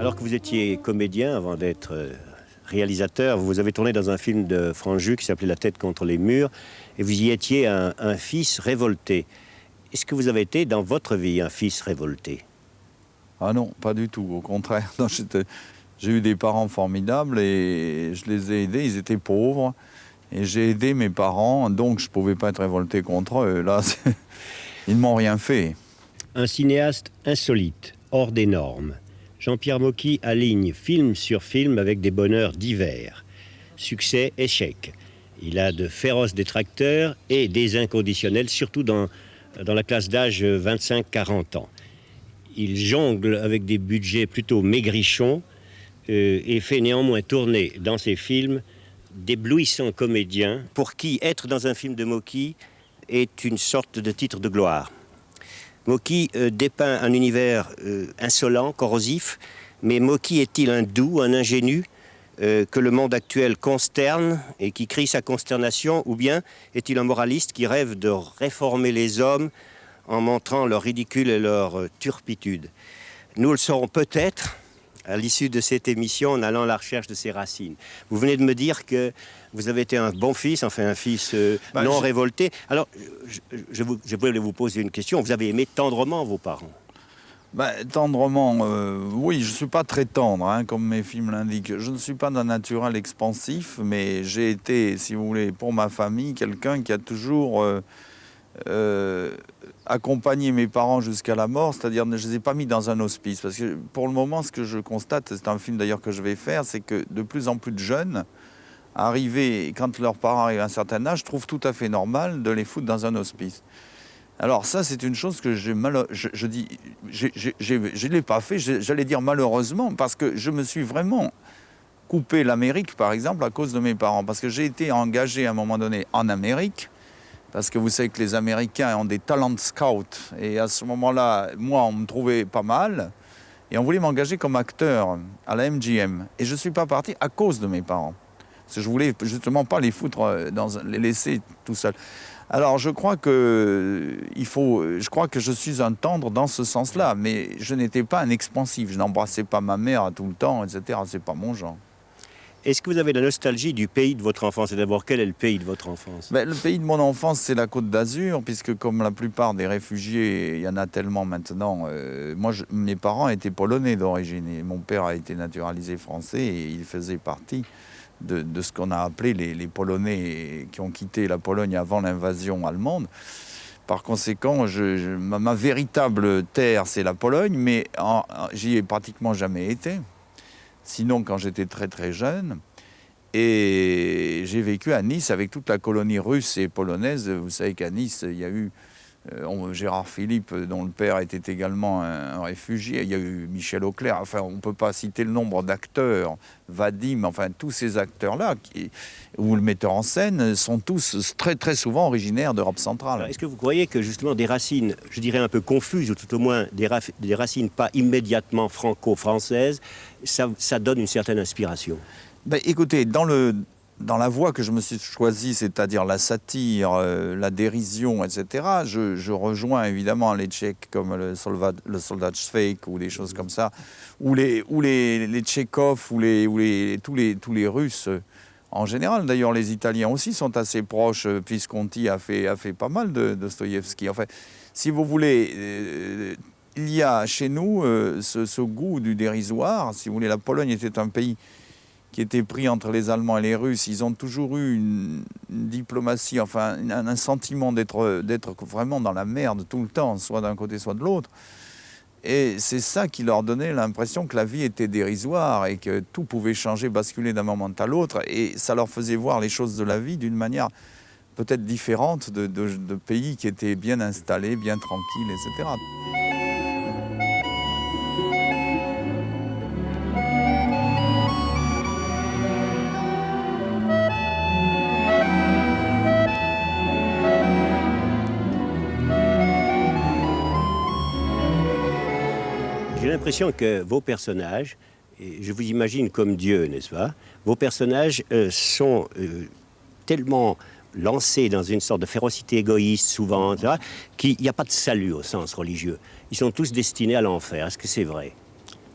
Alors que vous étiez comédien avant d'être réalisateur, vous avez tourné dans un film de Franju qui s'appelait La tête contre les murs, et vous y étiez un fils révolté. Est-ce que vous avez été dans votre vie un fils révolté? Ah non, pas du tout, au contraire. Non, j'ai eu des parents formidables et je les ai aidés, ils étaient pauvres. Et j'ai aidé mes parents, donc je ne pouvais pas être révolté contre eux. Là, ils ne m'ont rien fait. Un cinéaste insolite, hors des normes. Jean-Pierre Mocky aligne film sur film avec des bonheurs divers. Succès, échec. Il a de féroces détracteurs et des inconditionnels, surtout dans la classe d'âge 25-40 ans. Il jongle avec des budgets plutôt maigrichons et fait néanmoins tourner dans ses films d'éblouissants comédiens pour qui être dans un film de Mocky est une sorte de titre de gloire. Mocky dépeint un univers insolent, corrosif, mais Mocky est-il un doux, un ingénu que le monde actuel consterne et qui crie sa consternation, ou bien est-il un moraliste qui rêve de réformer les hommes en montrant leur ridicule et leur turpitude? Nous le saurons peut-être à l'issue de cette émission en allant à la recherche de ses racines. Vous venez de me dire que vous avez été un bon fils, enfin un fils non révolté. Alors, je voulais vous poser une question. Vous avez aimé tendrement vos parents? Tendrement, oui, je ne suis pas très tendre, hein, comme mes films l'indiquent. Je ne suis pas d'un naturel expansif, mais j'ai été, si vous voulez, pour ma famille, quelqu'un qui a toujours accompagné mes parents jusqu'à la mort, c'est-à-dire je ne les ai pas mis dans un hospice. Parce que pour le moment, ce que je constate, c'est un film d'ailleurs que je vais faire, c'est que de plus en plus de jeunes, arrivés, quand leurs parents arrivent à un certain âge, trouvent tout à fait normal de les foutre dans un hospice. Alors ça, c'est une chose que je ne l'ai pas fait, j'allais dire malheureusement, parce que je me suis vraiment coupé l'Amérique, par exemple, à cause de mes parents. Parce que j'ai été engagé à un moment donné en Amérique, parce que vous savez que les Américains ont des talent scouts. Et à ce moment-là, moi, on me trouvait pas mal. Et on voulait m'engager comme acteur à la MGM. Et je ne suis pas parti à cause de mes parents. Parce que je voulais justement pas les foutre, les laisser tout seuls. Alors je crois que je suis un tendre dans ce sens-là. Mais je n'étais pas un expansif. Je n'embrassais pas ma mère tout le temps, etc. C'est pas mon genre. Est-ce que vous avez la nostalgie du pays de votre enfance? Et d'abord, quel est le pays de votre enfance? Le pays de mon enfance, c'est la Côte d'Azur, puisque comme la plupart des réfugiés, il y en a tellement maintenant. Mes parents étaient polonais d'origine, et mon père a été naturalisé français, et il faisait partie de ce qu'on a appelé les Polonais qui ont quitté la Pologne avant l'invasion allemande. Par conséquent, ma véritable terre, c'est la Pologne, mais j'y ai pratiquement jamais été. Sinon, quand j'étais très très jeune, et j'ai vécu à Nice avec toute la colonie russe et polonaise. Vous savez qu'à Nice, il y a eu Gérard Philippe, dont le père était également un réfugié. Il y a eu Michel Auclair. Enfin, on ne peut pas citer le nombre d'acteurs, Vadim, enfin tous ces acteurs-là, où le metteur en scène, sont tous très très souvent originaires d'Europe centrale. Est-ce que vous croyez que justement des racines, je dirais un peu confuses, ou tout au moins des racines pas immédiatement franco-françaises, ça donne une certaine inspiration? Écoutez, dans la voie que je me suis choisie, c'est-à-dire la satire, la dérision, etc., je rejoins évidemment les Tchèques comme le soldat Švejk ou des choses comme ça, ou les Tchekhov, ou tous les Russes en général. D'ailleurs, les Italiens aussi sont assez proches. Visconti a fait pas mal de Dostoïevski. Enfin, si vous voulez, il y a chez nous ce goût du dérisoire. Si vous voulez, la Pologne était un pays qui était pris entre les Allemands et les Russes. Ils ont toujours eu une diplomatie, enfin un sentiment d'être vraiment dans la merde tout le temps, soit d'un côté, soit de l'autre. Et c'est ça qui leur donnait l'impression que la vie était dérisoire et que tout pouvait changer, basculer d'un moment à l'autre. Et ça leur faisait voir les choses de la vie d'une manière peut-être différente de pays qui étaient bien installés, bien tranquilles, etc. J'ai l'impression que vos personnages, et je vous imagine comme Dieu, n'est-ce pas? Vos personnages sont tellement lancés dans une sorte de férocité égoïste, souvent, etc., qu'il n'y a pas de salut au sens religieux. Ils sont tous destinés à l'enfer. Est-ce que c'est vrai?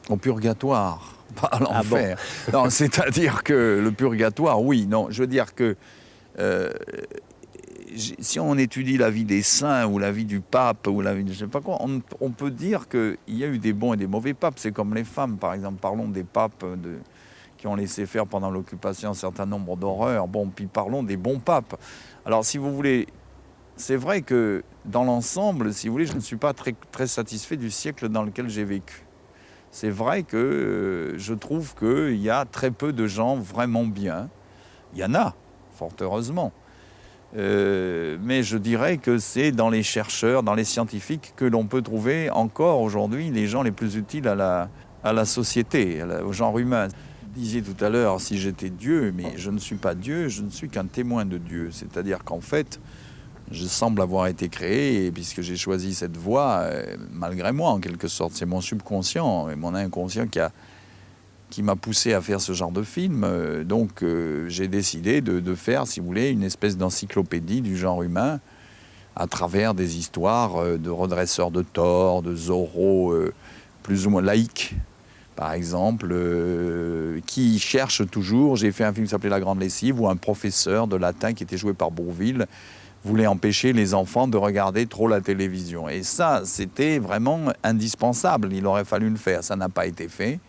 Au purgatoire, pas à Ah bon? l'enfer. Non, c'est-à-dire que le purgatoire, oui, non, je veux dire que si on étudie la vie des saints ou la vie du pape ou la vie de je sais pas quoi, on peut dire qu'il y a eu des bons et des mauvais papes. C'est comme les femmes, par exemple. Parlons des papes qui ont laissé faire pendant l'occupation un certain nombre d'horreurs. Bon, puis parlons des bons papes. Alors, si vous voulez, c'est vrai que dans l'ensemble, si vous voulez, je ne suis pas très, très satisfait du siècle dans lequel j'ai vécu. C'est vrai que je trouve qu'il y a très peu de gens vraiment bien. Il y en a, fort heureusement. Mais je dirais que c'est dans les chercheurs, dans les scientifiques, que l'on peut trouver encore aujourd'hui les gens les plus utiles à la société, au genre humain. Vous disiez tout à l'heure, si j'étais Dieu, mais je ne suis pas Dieu, je ne suis qu'un témoin de Dieu. C'est-à-dire qu'en fait, je semble avoir été créé, et puisque j'ai choisi cette voie, malgré moi, en quelque sorte. C'est mon subconscient et mon inconscient qui m'a poussé à faire ce genre de film. Donc j'ai décidé de faire, si vous voulez, une espèce d'encyclopédie du genre humain à travers des histoires de redresseurs de tort, de Zorro plus ou moins laïques, par exemple, qui cherchent toujours. J'ai fait un film qui s'appelait La Grande Lessive, où un professeur de latin qui était joué par Bourvil voulait empêcher les enfants de regarder trop la télévision. Et ça, c'était vraiment indispensable. Il aurait fallu le faire. Ça n'a pas été fait.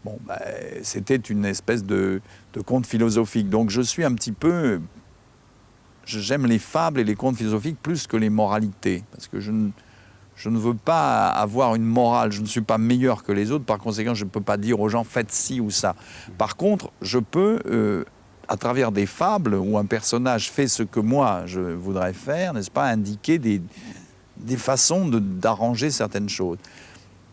Bon, c'était une espèce de conte philosophique. Donc je suis un petit peu... J'aime les fables et les contes philosophiques plus que les moralités. Parce que je ne veux pas avoir une morale. Je ne suis pas meilleur que les autres. Par conséquent, je ne peux pas dire aux gens « faites ci ou ça ». Par contre, je peux... à travers des fables où un personnage fait ce que moi je voudrais faire, n'est-ce pas, indiquer des façons d'arranger certaines choses.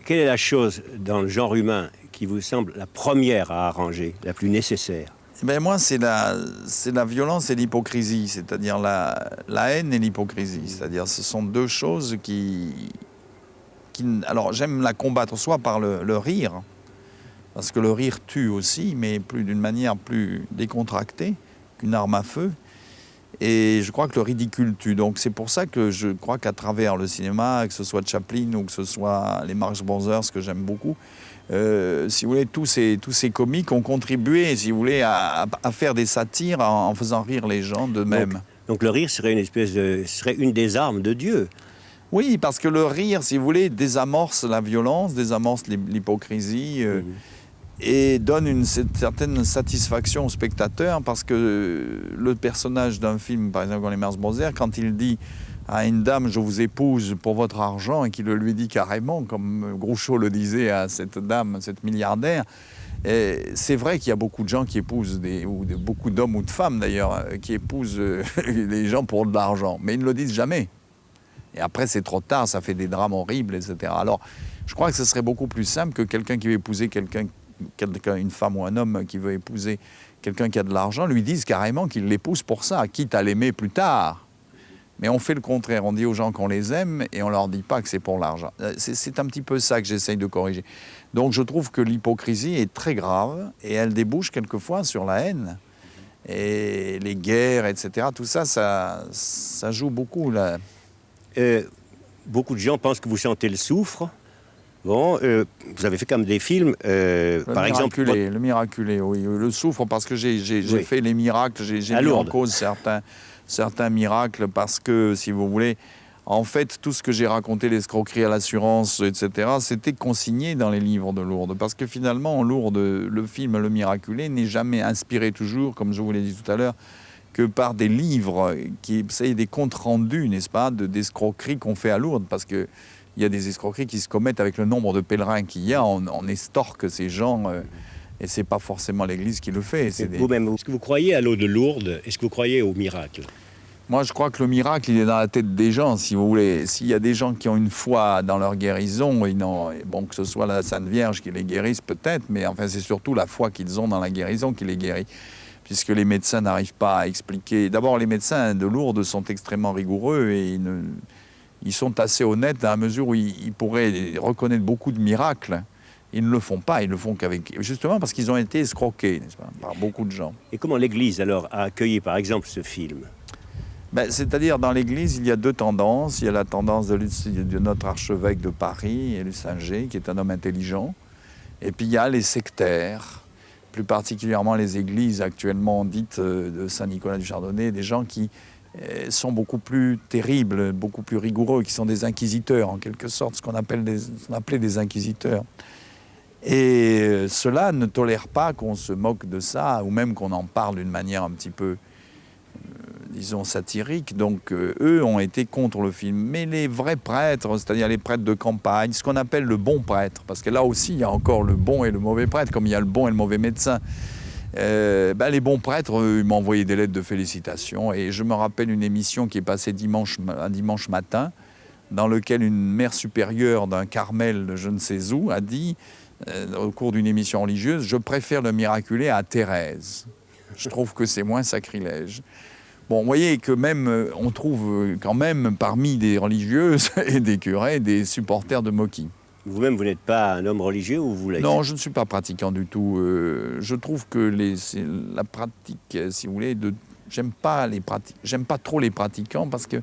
Quelle est la chose dans le genre humain qui vous semble la première à arranger, la plus nécessaire? Ben moi, c'est la violence et l'hypocrisie, c'est-à-dire la haine et l'hypocrisie. C'est-à-dire ce sont deux choses qui... Alors j'aime la combattre soit par le rire, parce que le rire tue aussi, mais d'une manière plus décontractée qu'une arme à feu. Et je crois que le ridicule tue. Donc c'est pour ça que je crois qu'à travers le cinéma, que ce soit Chaplin ou que ce soit les Marx Brothers, que j'aime beaucoup, si vous voulez, tous ces comiques ont contribué, si vous voulez, à faire des satires en faisant rire les gens d'eux-mêmes. Donc le rire serait serait une des armes de Dieu. Oui, parce que le rire, si vous voulez, désamorce la violence, désamorce l'hypocrisie. Et donne une certaine satisfaction au spectateur, parce que le personnage d'un film, par exemple, comme les Marx Brothers, quand il dit à une dame « je vous épouse pour votre argent » et qu'il le lui dit carrément, comme Groucho le disait à cette dame, cette milliardaire, c'est vrai qu'il y a beaucoup de gens qui épousent, beaucoup d'hommes ou de femmes d'ailleurs, qui épousent les gens pour de l'argent, mais ils ne le disent jamais. Et après, c'est trop tard, ça fait des drames horribles, etc. Alors, je crois que ce serait beaucoup plus simple que quelqu'un qui veut épouser une femme ou un homme qui veut épouser quelqu'un qui a de l'argent, lui dise carrément qu'il l'épouse pour ça, quitte à l'aimer plus tard. Mais on fait le contraire, on dit aux gens qu'on les aime et on leur dit pas que c'est pour l'argent. C'est un petit peu ça que j'essaye de corriger. Donc je trouve que l'hypocrisie est très grave et elle débouche quelquefois sur la haine. Et les guerres, etc., tout ça, ça joue beaucoup là. Beaucoup de gens pensent que vous sentez le soufre. Bon, vous avez fait comme des films, par exemple... Le Miraculé, oui. Le soufre, parce que j'ai Oui. fait les miracles, j'ai mis en cause certains miracles, parce que, si vous voulez, en fait, tout ce que j'ai raconté, l'escroquerie à l'assurance, etc., c'était consigné dans les livres de Lourdes. Parce que finalement, en Lourdes, le film Le Miraculé n'est jamais inspiré toujours, comme je vous l'ai dit tout à l'heure, que par des livres, des comptes rendus, n'est-ce pas, d'escroqueries qu'on fait à Lourdes, parce que il y a des escroqueries qui se commettent avec le nombre de pèlerins qu'il y a. On estorque ces gens et c'est pas forcément l'Église qui le fait. Vous-même, est-ce que vous croyez à l'eau de Lourdes? Est-ce que vous croyez au miracle? Moi, je crois que le miracle, il est dans la tête des gens, si vous voulez. S'il y a des gens qui ont une foi dans leur guérison, que ce soit la Sainte Vierge qui les guérisse peut-être, mais enfin, c'est surtout la foi qu'ils ont dans la guérison qui les guérit. Puisque les médecins n'arrivent pas à expliquer... D'abord, les médecins de Lourdes sont extrêmement rigoureux et ils sont assez honnêtes dans la mesure où ils pourraient reconnaître beaucoup de miracles. Ils ne le font pas, ils le font qu'avec... Justement parce qu'ils ont été escroqués, n'est-ce pas, par beaucoup de gens. Et comment l'Église, alors, a accueilli, par exemple, ce film? C'est-à-dire, dans l'Église, il y a deux tendances. Il y a la tendance de notre archevêque de Paris, Lucinger, qui est un homme intelligent, Et puis il y a les sectaires, plus particulièrement les églises actuellement dites de Saint-Nicolas du Chardonnay, des gens qui sont beaucoup plus terribles, beaucoup plus rigoureux, qui sont des inquisiteurs en quelque sorte, ce qu'on appelait des inquisiteurs. Et ceux-là ne tolèrent pas qu'on se moque de ça, ou même qu'on en parle d'une manière un petit peu, disons, satirique. Donc eux ont été contre le film. Mais les vrais prêtres, c'est-à-dire les prêtres de campagne, ce qu'on appelle le bon prêtre, parce que là aussi il y a encore le bon et le mauvais prêtre, comme il y a le bon et le mauvais médecin. Les bons prêtres, ils m'ont envoyé des lettres de félicitations. Et je me rappelle une émission qui est passée un dimanche matin, dans lequel une mère supérieure d'un Carmel de je ne sais où a dit, au cours d'une émission religieuse, « Je préfère le miraculé à Thérèse. Je trouve que c'est moins sacrilège. » Bon, vous voyez que même, on trouve quand même parmi des religieuses et des curés des supporters de Mocky. Vous-même, vous n'êtes pas un homme religieux ou vous l'êtes? Non, je ne suis pas pratiquant du tout. Je trouve que la pratique, si vous voulez, j'aime pas trop les pratiquants parce que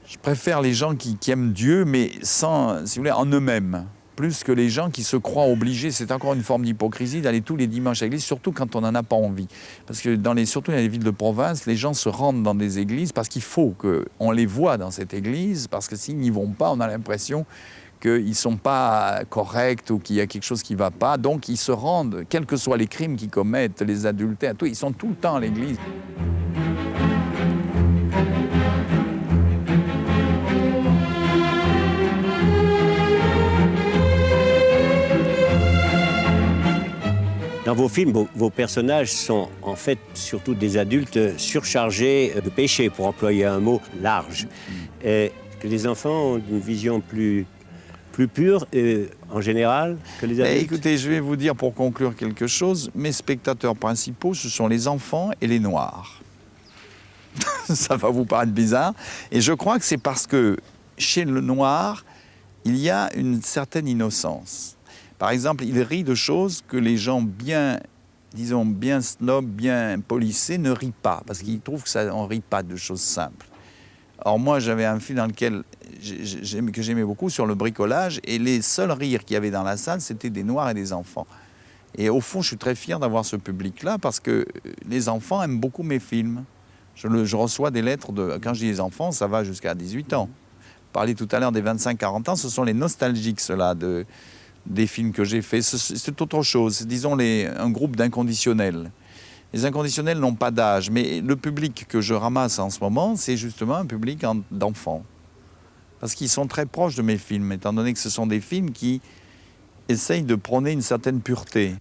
je préfère les gens qui aiment Dieu, mais sans, si vous voulez, en eux-mêmes, plus que les gens qui se croient obligés. C'est encore une forme d'hypocrisie d'aller tous les dimanches à l'église, surtout quand on n'en a pas envie. Parce que surtout dans les villes de province, les gens se rendent dans des églises parce qu'il faut qu'on les voit dans cette église, parce que s'ils n'y vont pas, on a l'impression qu'ils ne sont pas corrects ou qu'il y a quelque chose qui ne va pas. Donc ils se rendent, quels que soient les crimes qu'ils commettent, les adultères, ils sont tout le temps à l'église. Dans vos films, vos personnages sont en fait surtout des adultes surchargés de péché, pour employer un mot large. Que les enfants ont une vision plus pure en général que les adultes. Écoutez, je vais vous dire pour conclure quelque chose. Mes spectateurs principaux, ce sont les enfants et les noirs. Ça va vous paraître bizarre. Et je crois que c'est parce que chez le noir, il y a une certaine innocence. Par exemple, il rit de choses que les gens bien snobs, bien polissés ne rient pas, parce qu'ils trouvent qu'on ne rit pas de choses simples. Or, moi, j'avais un film dans lequel que j'aimais beaucoup sur le bricolage, et les seuls rires qu'il y avait dans la salle, c'était des noirs et des enfants. Et au fond, je suis très fier d'avoir ce public-là, parce que les enfants aiment beaucoup mes films. Je reçois des lettres quand je dis les enfants, ça va jusqu'à 18 ans. Je parlais tout à l'heure des 25-40 ans, ce sont les nostalgiques, ceux-là, des films que j'ai faits. C'est autre chose, c'est, disons, un groupe d'inconditionnels. Les inconditionnels n'ont pas d'âge, mais le public que je ramasse en ce moment, c'est justement un public d'enfants. Parce qu'ils sont très proches de mes films, étant donné que ce sont des films qui essayent de prôner une certaine pureté.